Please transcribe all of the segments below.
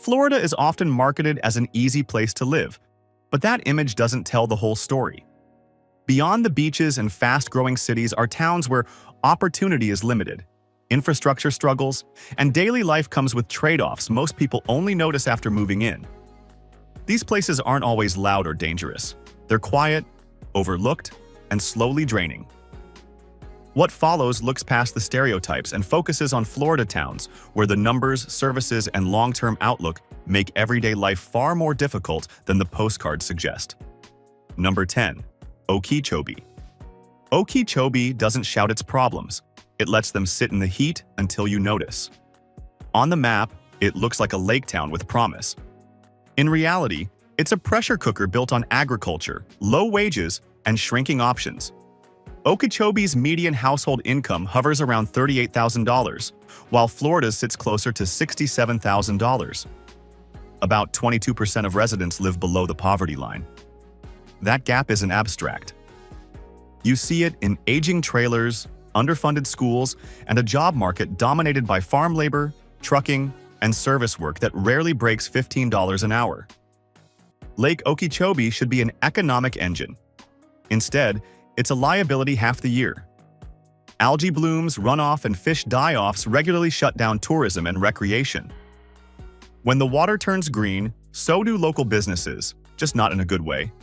Florida is often marketed as an easy place to live, but that image doesn't tell the whole story. Beyond the beaches and fast-growing cities are towns where opportunity is limited, infrastructure struggles, and daily life comes with trade-offs most people only notice after moving in. These places aren't always loud or dangerous. They're quiet, overlooked, and slowly draining. What follows looks past the stereotypes and focuses on Florida towns where the numbers, services, and long-term outlook make everyday life far more difficult than the postcards suggest. Number 10. Okeechobee. Okeechobee doesn't shout its problems. It lets them sit in the heat until you notice. On the map, it looks like a lake town with promise. In reality, it's a pressure cooker built on agriculture, low wages, and shrinking options. Okeechobee's median household income hovers around $38,000, while Florida's sits closer to $67,000. About 22% of residents live below the poverty line. That gap isn't abstract. You see it in aging trailers, underfunded schools, and a job market dominated by farm labor, trucking, and service work that rarely breaks $15 an hour. Lake Okeechobee should be an economic engine. Instead, it's a liability half the year. Algae blooms, runoff, and fish die-offs regularly shut down tourism and recreation. When the water turns green, so do local businesses, just not in a good way.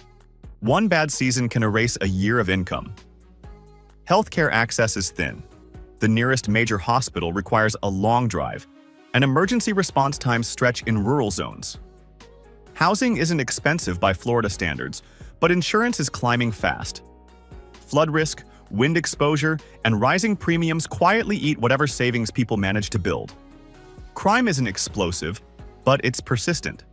One bad season can erase a year of income. Healthcare access is thin. The nearest major hospital requires a long drive, and emergency response times stretch in rural zones. Housing isn't expensive by Florida standards, but insurance is climbing fast. Flood risk, wind exposure, and rising premiums quietly eat whatever savings people manage to build. Crime isn't explosive, but it's persistent.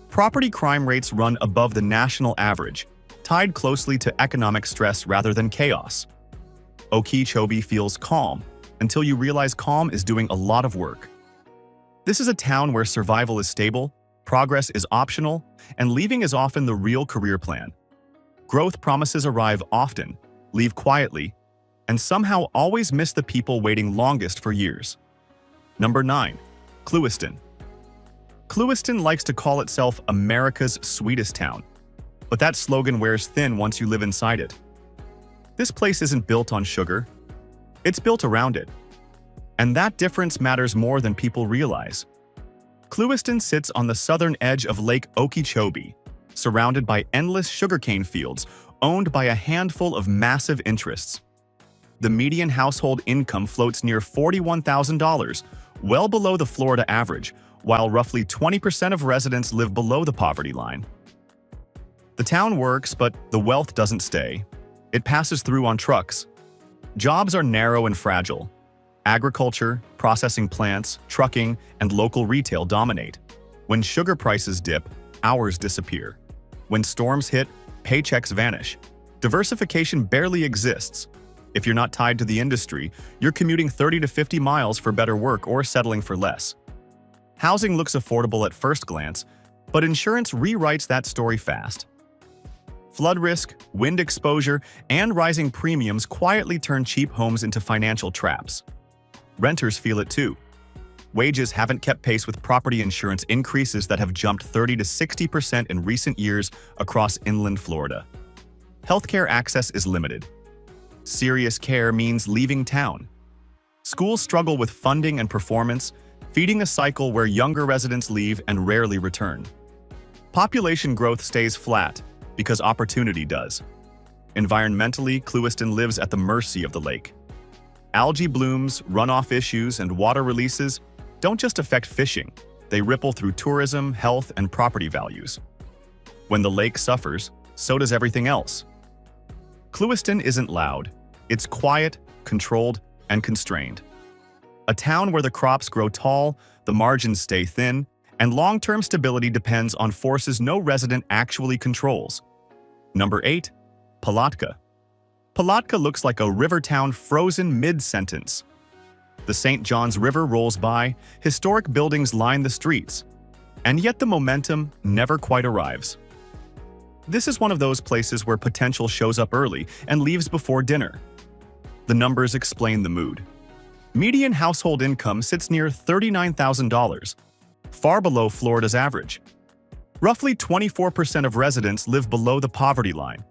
Property crime rates run above the national average, tied closely to economic stress rather than chaos. Okeechobee feels calm until you realize calm is doing a lot of work. This is a town where survival is stable, progress is optional, and leaving is often the real career plan. Growth promises arrive often, leave quietly, and somehow always miss the people waiting longest for years. Number 9. Clewiston. Clewiston likes to call itself America's sweetest town, but that slogan wears thin once you live inside it. This place isn't built on sugar, it's built around it. And that difference matters more than people realize. Clewiston sits on the southern edge of Lake Okeechobee, surrounded by endless sugarcane fields owned by a handful of massive interests. The median household income floats near $41,000, well below the Florida average, while roughly 20% of residents live below the poverty line. The town works, but the wealth doesn't stay. It passes through on trucks. Jobs are narrow and fragile. Agriculture, processing plants, trucking, and local retail dominate. When sugar prices dip, hours disappear. When storms hit, paychecks vanish. Diversification barely exists. If you're not tied to the industry, you're commuting 30 to 50 miles for better work or settling for less. Housing looks affordable at first glance, but insurance rewrites that story fast. Flood risk, wind exposure, and rising premiums quietly turn cheap homes into financial traps. Renters feel it too. Wages haven't kept pace with property insurance increases that have jumped 30 to 60% in recent years across inland Florida. Healthcare access is limited. Serious care means leaving town. Schools struggle with funding and performance, feeding a cycle where younger residents leave and rarely return. Population growth stays flat because opportunity does. Environmentally, Clewiston lives at the mercy of the lake. Algae blooms, runoff issues, and water releases don't just affect fishing, they ripple through tourism, health, and property values. When the lake suffers, so does everything else. Clewiston isn't loud. It's quiet, controlled, and constrained. A town where the crops grow tall, the margins stay thin, and long-term stability depends on forces no resident actually controls. Number 8. Palatka. Palatka looks like a river town frozen mid-sentence. The St. Johns River rolls by, historic buildings line the streets, and yet the momentum never quite arrives. This is one of those places where potential shows up early and leaves before dinner. The numbers explain the mood. Median household income sits near $39,000, far below Florida's average. Roughly 24% of residents live below the poverty line.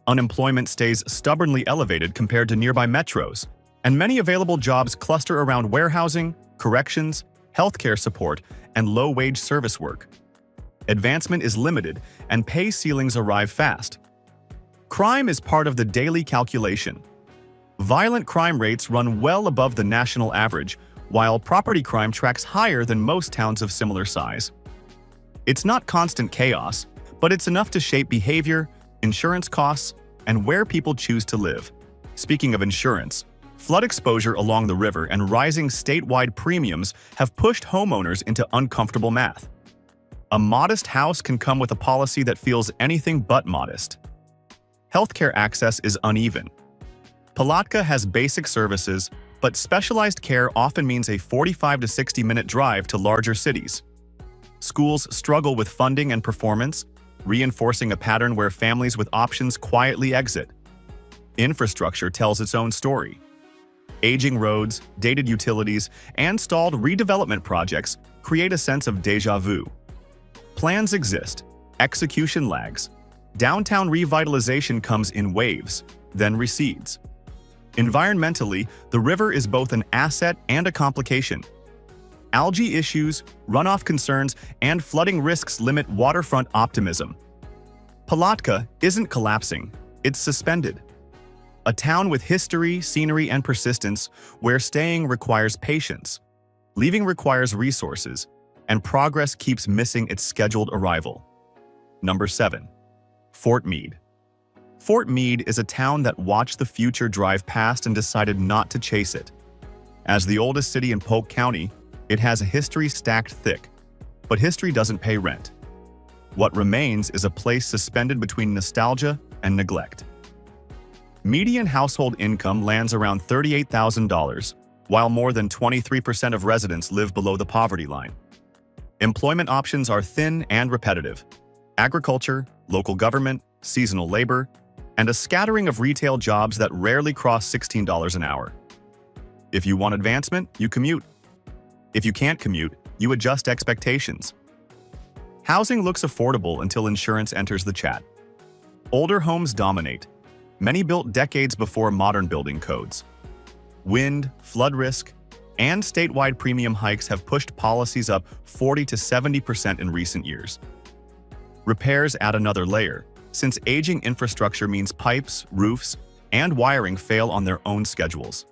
Unemployment stays stubbornly elevated compared to nearby metros, and many available jobs cluster around warehousing, corrections, healthcare support, and low-wage service work. Advancement is limited, and pay ceilings arrive fast. Crime is part of the daily calculation. Violent crime rates run well above the national average, while property crime tracks higher than most towns of similar size. It's not constant chaos, but it's enough to shape behavior, insurance costs, and where people choose to live. Speaking of insurance, flood exposure along the river and rising statewide premiums have pushed homeowners into uncomfortable math. A modest house can come with a policy that feels anything but modest. Healthcare access is uneven. Palatka has basic services, but specialized care often means a 45 to 60-minute drive to larger cities. Schools struggle with funding and performance, reinforcing a pattern where families with options quietly exit. Infrastructure tells its own story. Aging roads, dated utilities, and stalled redevelopment projects create a sense of déjà vu. Plans exist, execution lags. Downtown revitalization comes in waves, then recedes. Environmentally, the river is both an asset and a complication. Algae issues, runoff concerns, and flooding risks limit waterfront optimism. Palatka isn't collapsing, it's suspended. A town with history, scenery, and persistence, where staying requires patience, leaving requires resources, and progress keeps missing its scheduled arrival. Number 7. Fort Meade. Fort Meade is a town that watched the future drive past and decided not to chase it. As the oldest city in Polk County, it has a history stacked thick, but history doesn't pay rent. What remains is a place suspended between nostalgia and neglect. Median household income lands around $38,000, while more than 23% of residents live below the poverty line. Employment options are thin and repetitive: agriculture, local government, seasonal labor, and a scattering of retail jobs that rarely cross $16 an hour. If you want advancement, you commute. If you can't commute, you adjust expectations. Housing looks affordable until insurance enters the chat. Older homes dominate, many built decades before modern building codes. Wind, flood risk, and statewide premium hikes have pushed policies up 40 to 70% in recent years. Repairs add another layer, since aging infrastructure means pipes, roofs, and wiring fail on their own schedules.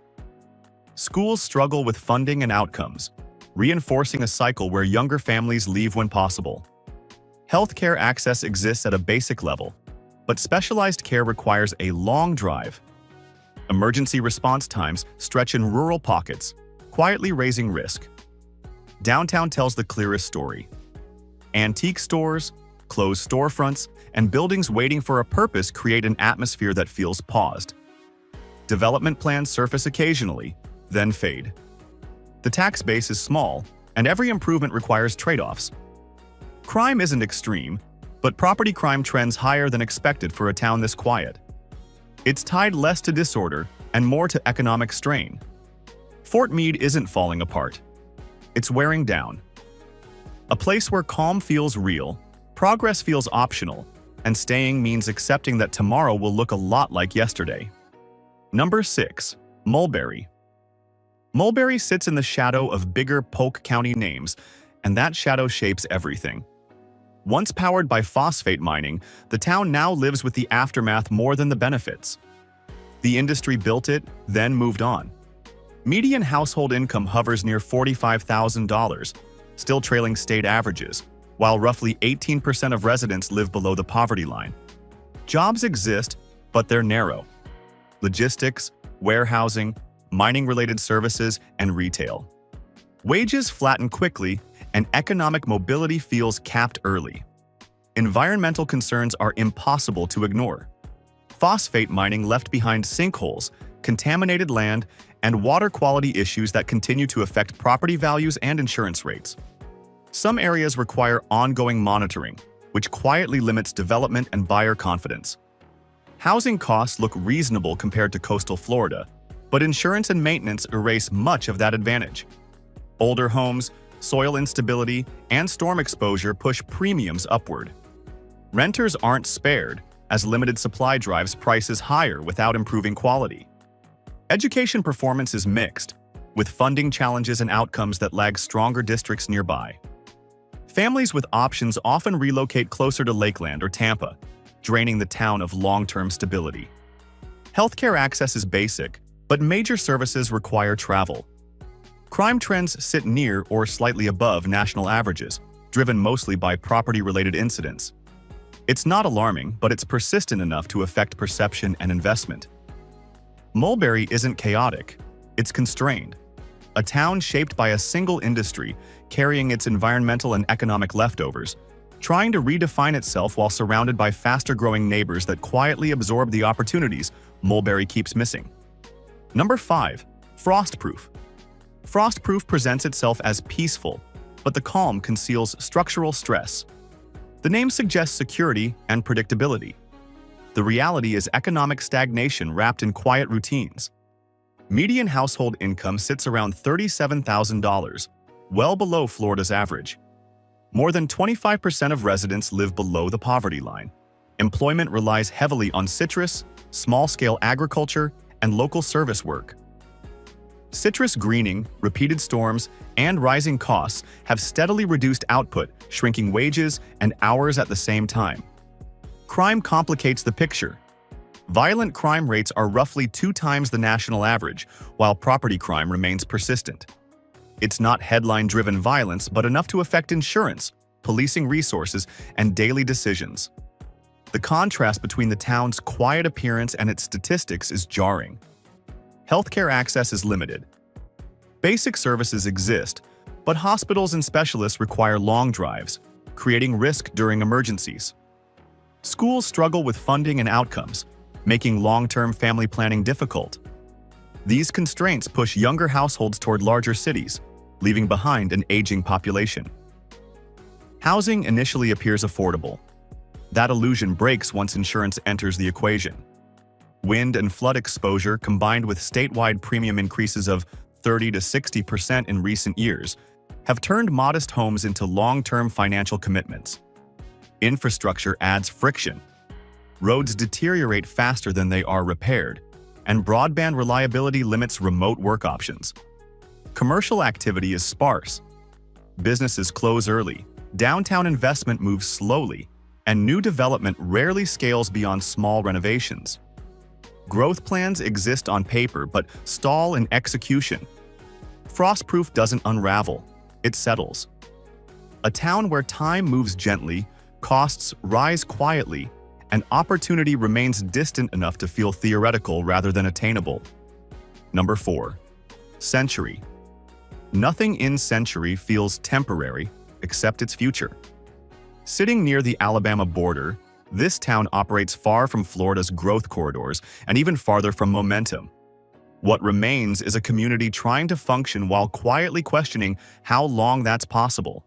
Schools struggle with funding and outcomes, reinforcing a cycle where younger families leave when possible. Healthcare access exists at a basic level, but specialized care requires a long drive. Emergency response times stretch in rural pockets, quietly raising risk. Downtown tells the clearest story. Antique stores, closed storefronts, and buildings waiting for a purpose create an atmosphere that feels paused. Development plans surface occasionally, then fade. The tax base is small, and every improvement requires trade-offs. Crime isn't extreme, but property crime trends higher than expected for a town this quiet. It's tied less to disorder and more to economic strain. Fort Meade isn't falling apart. It's wearing down. A place where calm feels real, progress feels optional, and staying means accepting that tomorrow will look a lot like yesterday. Number 6. Mulberry. Mulberry sits in the shadow of bigger Polk County names, and that shadow shapes everything. Once powered by phosphate mining, the town now lives with the aftermath more than the benefits. The industry built it, then moved on. Median household income hovers near $45,000, still trailing state averages, while roughly 18% of residents live below the poverty line. Jobs exist, but they're narrow. Logistics, warehousing, mining-related services, and retail. Wages flatten quickly, and economic mobility feels capped early. Environmental concerns are impossible to ignore. Phosphate mining left behind sinkholes, contaminated land, and water quality issues that continue to affect property values and insurance rates. Some areas require ongoing monitoring, which quietly limits development and buyer confidence. Housing costs look reasonable compared to coastal Florida, but insurance and maintenance erase much of that advantage. Older homes, soil instability, and storm exposure push premiums upward. Renters aren't spared, as limited supply drives prices higher without improving quality. Education performance is mixed, with funding challenges and outcomes that lag stronger districts nearby. Families with options often relocate closer to Lakeland or Tampa, draining the town of long-term stability. Healthcare access is basic, but major services require travel. Crime trends sit near or slightly above national averages, driven mostly by property-related incidents. It's not alarming, but it's persistent enough to affect perception and investment. Mulberry isn't chaotic, it's constrained. A town shaped by a single industry, carrying its environmental and economic leftovers, trying to redefine itself while surrounded by faster-growing neighbors that quietly absorb the opportunities Mulberry keeps missing. Number 5. Frostproof. Frostproof presents itself as peaceful, but the calm conceals structural stress. The name suggests security and predictability. The reality is economic stagnation wrapped in quiet routines. Median household income sits around $37,000, well below Florida's average. More than 25% of residents live below the poverty line. Employment relies heavily on citrus, small-scale agriculture, and local service work. Citrus greening, repeated storms, and rising costs have steadily reduced output, shrinking wages and hours at the same time. Crime complicates the picture. Violent crime rates are roughly 2 times the national average, while property crime remains persistent. It's not headline-driven violence, but enough to affect insurance, policing resources, and daily decisions. The contrast between the town's quiet appearance and its statistics is jarring. Healthcare access is limited. Basic services exist, but hospitals and specialists require long drives, creating risk during emergencies. Schools struggle with funding and outcomes, making long-term family planning difficult. These constraints push younger households toward larger cities, leaving behind an aging population. Housing initially appears affordable. That illusion breaks once insurance enters the equation. Wind and flood exposure, combined with statewide premium increases of 30 to 60% in recent years, have turned modest homes into long-term financial commitments. Infrastructure adds friction. Roads deteriorate faster than they are repaired, and broadband reliability limits remote work options. Commercial activity is sparse. Businesses close early, downtown investment moves slowly, and new development rarely scales beyond small renovations. Growth plans exist on paper but stall in execution. Frostproof doesn't unravel, it settles. A town where time moves gently, costs rise quietly, and opportunity remains distant enough to feel theoretical rather than attainable. Number 4. Century. Nothing in Century feels temporary except its future. Sitting near the Alabama border, this town operates far from Florida's growth corridors and even farther from momentum. What remains is a community trying to function while quietly questioning how long that's possible.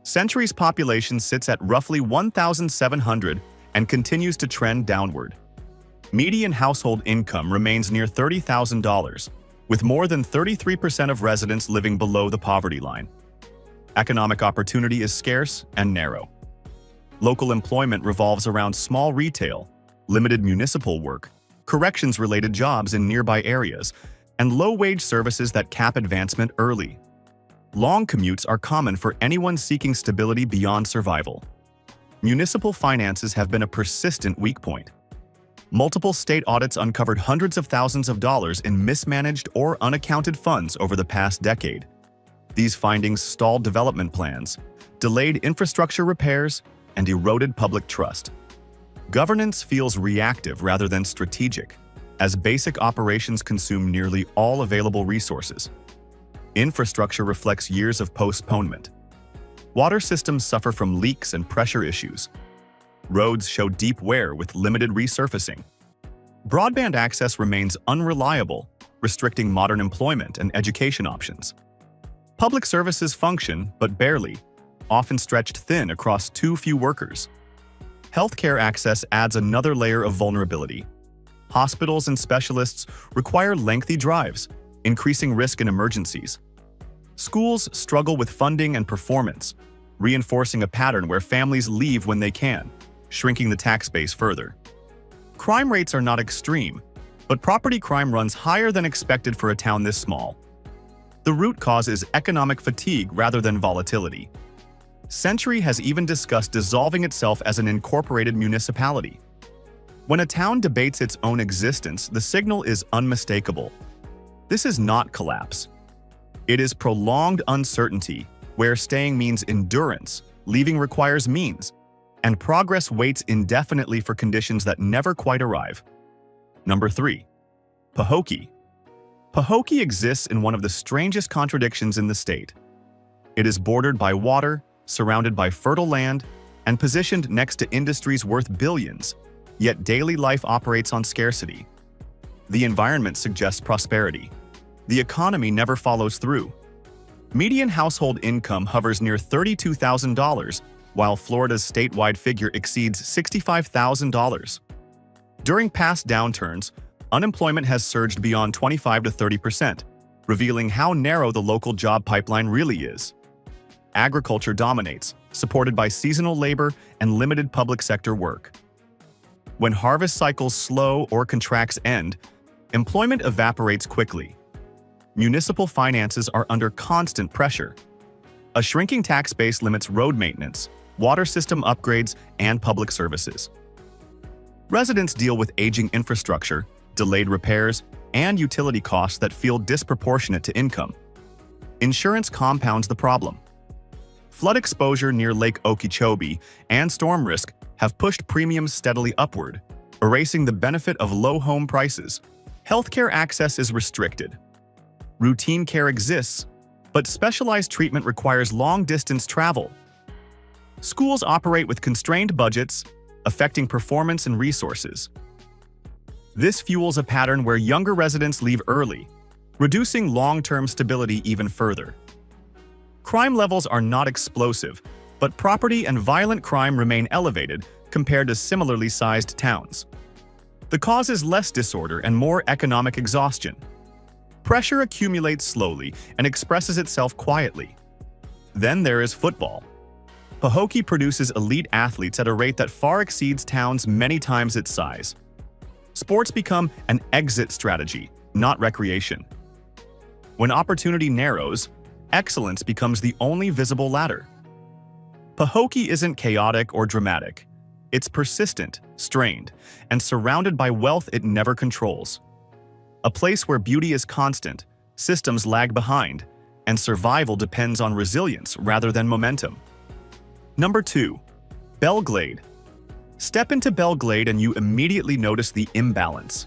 Century's population sits at roughly 1,700 and continues to trend downward. Median household income remains near $30,000, with more than 33% of residents living below the poverty line. Economic opportunity is scarce and narrow. Local employment revolves around small retail, limited municipal work, corrections-related jobs in nearby areas, and low-wage services that cap advancement early. Long commutes are common for anyone seeking stability beyond survival. Municipal finances have been a persistent weak point. Multiple state audits uncovered hundreds of thousands of dollars in mismanaged or unaccounted funds over the past decade. These findings stalled development plans, delayed infrastructure repairs, and eroded public trust. Governance feels reactive rather than strategic, as basic operations consume nearly all available resources. Infrastructure reflects years of postponement. Water systems suffer from leaks and pressure issues. Roads show deep wear with limited resurfacing. Broadband access remains unreliable, restricting modern employment and education options. Public services function, but barely, often stretched thin across too few workers. Healthcare access adds another layer of vulnerability. Hospitals and specialists require lengthy drives, increasing risk in emergencies. Schools struggle with funding and performance, reinforcing a pattern where families leave when they can, shrinking the tax base further. Crime rates are not extreme, but property crime runs higher than expected for a town this small. The root cause is economic fatigue rather than volatility. Century has even discussed dissolving itself as an incorporated municipality. When a town debates its own existence, the signal is unmistakable. This is not collapse. It is prolonged uncertainty, where staying means endurance, leaving requires means, and progress waits indefinitely for conditions that never quite arrive. Number 3. Pahokee. Pahokee exists in one of the strangest contradictions in the state. It is bordered by water, surrounded by fertile land, and positioned next to industries worth billions, yet daily life operates on scarcity. The environment suggests prosperity. The economy never follows through. Median household income hovers near $32,000, while Florida's statewide figure exceeds $65,000. During past downturns, unemployment has surged beyond 25 to 30%, revealing how narrow the local job pipeline really is. Agriculture dominates, supported by seasonal labor and limited public sector work. When harvest cycles slow or contracts end, employment evaporates quickly. Municipal finances are under constant pressure. A shrinking tax base limits road maintenance, water system upgrades, and public services. Residents deal with aging infrastructure, delayed repairs, and utility costs that feel disproportionate to income. Insurance compounds the problem. Flood exposure near Lake Okeechobee and storm risk have pushed premiums steadily upward, erasing the benefit of low home prices. Healthcare access is restricted. Routine care exists, but specialized treatment requires long-distance travel. Schools operate with constrained budgets, affecting performance and resources. This fuels a pattern where younger residents leave early, reducing long-term stability even further. Crime levels are not explosive, but property and violent crime remain elevated compared to similarly sized towns. The cause is less disorder and more economic exhaustion. Pressure accumulates slowly and expresses itself quietly. Then there is football. Pahokee produces elite athletes at a rate that far exceeds towns many times its size. Sports become an exit strategy, not recreation. When opportunity narrows, excellence becomes the only visible ladder. Pahokee isn't chaotic or dramatic. It's persistent, strained, and surrounded by wealth it never controls. A place where beauty is constant, systems lag behind, and survival depends on resilience rather than momentum. Number 2. Belle Glade. Step into Belle Glade and you immediately notice the imbalance.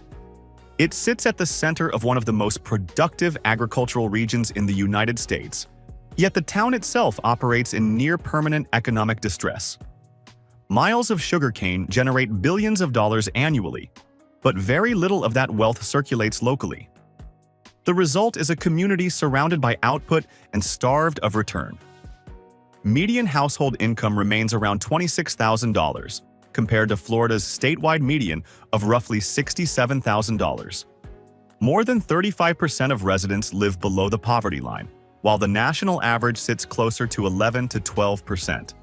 It sits at the center of one of the most productive agricultural regions in the United States, yet the town itself operates in near-permanent economic distress. Miles of sugarcane generate billions of dollars annually, but very little of that wealth circulates locally. The result is a community surrounded by output and starved of return. Median household income remains around $26,000, compared to Florida's statewide median of roughly $67,000. More than 35% of residents live below the poverty line, while the national average sits closer to 11 to 12%.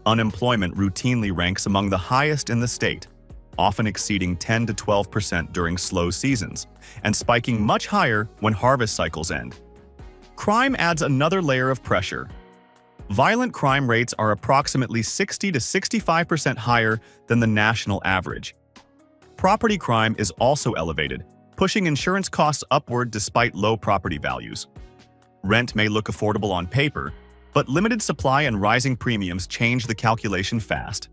Unemployment routinely ranks among the highest in the state, often exceeding 10 to 12% during slow seasons, and spiking much higher when harvest cycles end. Crime adds another layer of pressure. Violent crime rates are approximately 60 to 65% higher than the national average. Property crime is also elevated, pushing insurance costs upward despite low property values. Rent may look affordable on paper, but limited supply and rising premiums change the calculation fast.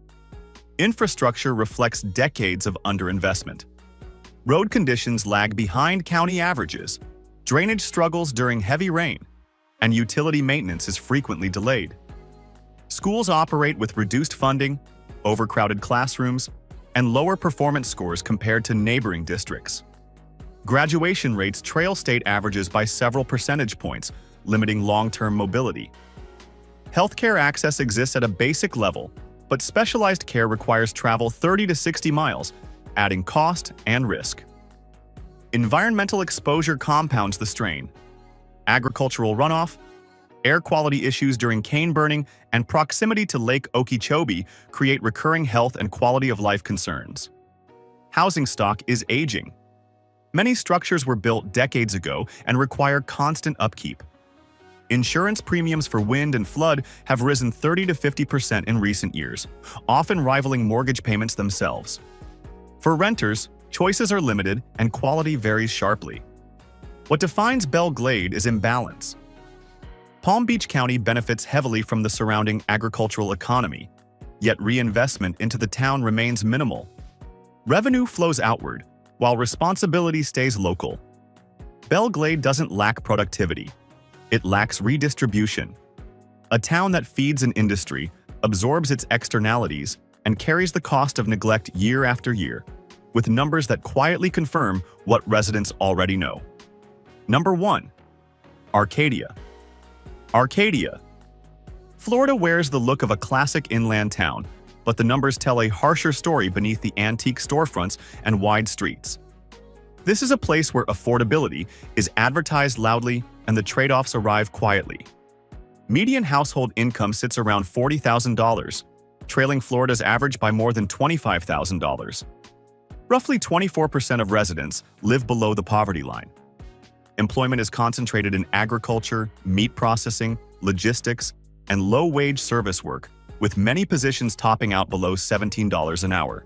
Infrastructure reflects decades of underinvestment. Road conditions lag behind county averages, drainage struggles during heavy rain, and utility maintenance is frequently delayed. Schools operate with reduced funding, overcrowded classrooms, and lower performance scores compared to neighboring districts. Graduation rates trail state averages by several percentage points, limiting long-term mobility. Healthcare access exists at a basic level, but specialized care requires travel 30 to 60 miles, adding cost and risk. Environmental exposure compounds the strain. Agricultural runoff, Air quality issues during cane burning and proximity to Lake Okeechobee create recurring health and quality of life concerns. Housing stock is aging. Many structures were built decades ago and require constant upkeep. Insurance premiums for wind and flood have risen 30 to 50% in recent years, often rivaling mortgage payments themselves. For renters, choices are limited and quality varies sharply. What defines Belle Glade is imbalance. Palm Beach County benefits heavily from the surrounding agricultural economy, yet reinvestment into the town remains minimal. Revenue flows outward, while responsibility stays local. Belle Glade doesn't lack productivity. It lacks redistribution. A town that feeds an industry, absorbs its externalities, and carries the cost of neglect year after year, with numbers that quietly confirm what residents already know. Number 1. Arcadia. Arcadia. Florida wears the look of a classic inland town, but the numbers tell a harsher story beneath the antique storefronts and wide streets. This is a place where affordability is advertised loudly and the trade-offs arrive quietly. Median household income sits around $40,000, trailing Florida's average by more than $25,000. Roughly 24% of residents live below the poverty line. Employment is concentrated in agriculture, meat processing, logistics, and low-wage service work, with many positions topping out below $17 an hour.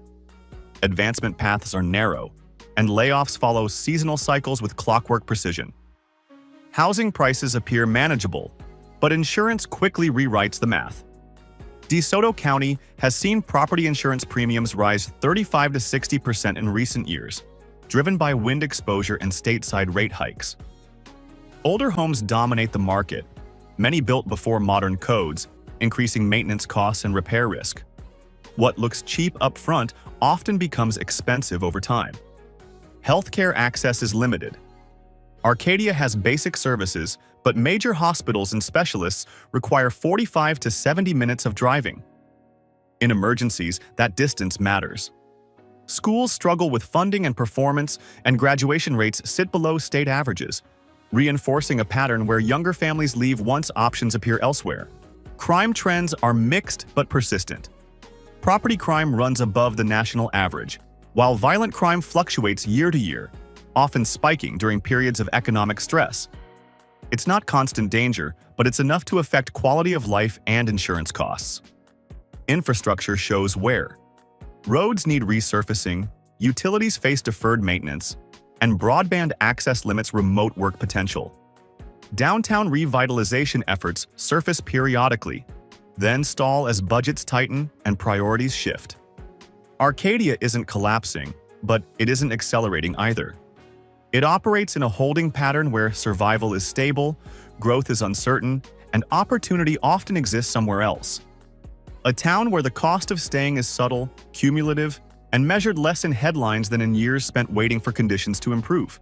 Advancement paths are narrow, and layoffs follow seasonal cycles with clockwork precision. Housing prices appear manageable, but insurance quickly rewrites the math. DeSoto County has seen property insurance premiums rise 35 to 60% in recent years, driven by wind exposure and stateside rate hikes. Older homes dominate the market, many built before modern codes, increasing maintenance costs and repair risk. What looks cheap up front often becomes expensive over time. Healthcare access is limited. Arcadia has basic services, but major hospitals and specialists require 45 to 70 minutes of driving. In emergencies, that distance matters. Schools struggle with funding and performance, and graduation rates sit below state averages, reinforcing a pattern where younger families leave once options appear elsewhere. Crime trends are mixed but persistent. Property crime runs above the national average, while violent crime fluctuates year to year, often spiking during periods of economic stress. It's not constant danger, but it's enough to affect quality of life and insurance costs. Infrastructure shows wear. Roads need resurfacing, utilities face deferred maintenance, and broadband access limits remote work potential. Downtown revitalization efforts surface periodically, then stall as budgets tighten and priorities shift. Arcadia isn't collapsing, but it isn't accelerating either. It operates in a holding pattern where survival is stable, growth is uncertain, and opportunity often exists somewhere else. A town where the cost of staying is subtle, cumulative, and measured less in headlines than in years spent waiting for conditions to improve.